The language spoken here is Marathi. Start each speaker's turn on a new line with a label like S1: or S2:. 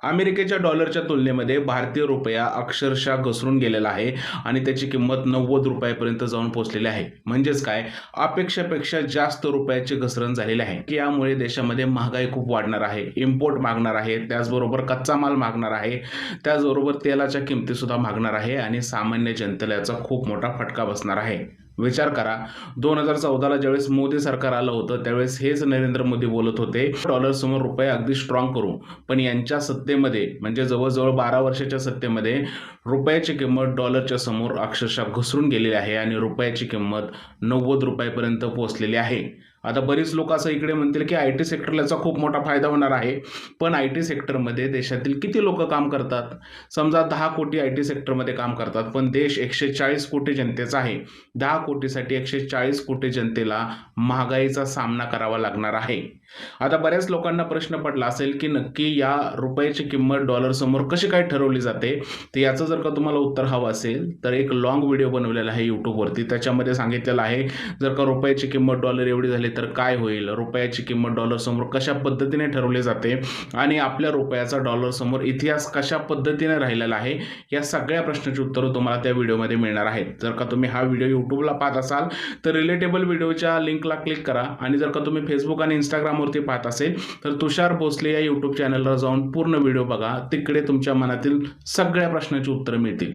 S1: अमेरिकेच्या डॉलरच्या तुलनेमध्ये भारतीय रुपया अक्षरशः घसरून गेलेला आहे आणि त्याची किंमत 90 रुपयापर्यंत जाऊन पोहोचलेली आहे. म्हणजेच काय, अपेक्षेपेक्षा जास्त रुपयाची घसरण झालेली आहे की यामुळे देशामध्ये महागाई खूप वाढणार आहे, इम्पोर्ट मागणार आहे, त्याचबरोबर कच्चा माल मागणार आहे, त्याचबरोबर तेलाच्या किमती सुद्धा मागणार आहे आणि सामान्य जनतेला याचा खूप मोठा फटका बसणार आहे. विचार करा, 2014ला ज्यावेळेस मोदी सरकार आलं होतं त्यावेळेस हेच नरेंद्र मोदी बोलत होते, डॉलर समोर रुपया अगदी स्ट्रॉंग करू. पण यांच्या सत्तेमध्ये म्हणजे जवळजवळ 12 वर्षाच्या सत्तेमध्ये रुपयाची किंमत डॉलरच्या समोर अक्षरशः घसरून गेलेली आहे आणि रुपयाची किंमत 90 रुपयापर्यंत पोहोचलेली आहे. आता बरीच लोक असं इकडे म्हणतील की आय टी सेक्टरला याचा खूप मोठा फायदा होणार आहे. पण आय टी सेक्टरमध्ये देशातील किती लोक काम करतात? समजा 10 कोटी आय टी सेक्टरमध्ये काम करतात, पण देश 140 कोटी जनतेचा आहे. 10 कोटीसाठी 140 कोटी जनतेला महागाईचा सामना करावा लागणार आहे. आता बऱ्याच लोकांना प्रश्न पडला असेल की नक्की या रुपयाची किंमत डॉलर समोर कशी काय ठरवली जाते. तर याचं जर का तुम्हाला उत्तर हवं असेल तर एक लॉंग व्हिडिओ बनवलेला आहे यूट्यूबवरती. त्याच्यामध्ये सांगितलेलं आहे, जर का रुपयाची किंमत डॉलर एवढी झाली तर काय होईल, रुपयाची किंमत डॉलर समोर कशा पद्धतीने ठरवली जाते आणि आपल्या रुपयाचा डॉलर समोर इतिहास कशा पद्धतीने राहिलेला आहे, या सगळ्या प्रश्नाची उत्तरं तुम्हाला त्या व्हिडिओमध्ये मिळणार आहेत. जर का तुम्ही हा व्हिडिओ यूट्यूबला पाहत असाल तर रिलेटेबल व्हिडिओच्या लिंकला क्लिक करा आणि जर का तुम्ही फेसबुक आणि इंस्टाग्रामवरती पाहत असेल तर तुषार भोसले या यूट्यूब चॅनलला जाऊन पूर्ण व्हिडिओ बघा. तिकडे तुमच्या मनातील सगळ्या प्रश्नांची उत्तरं मिळतील.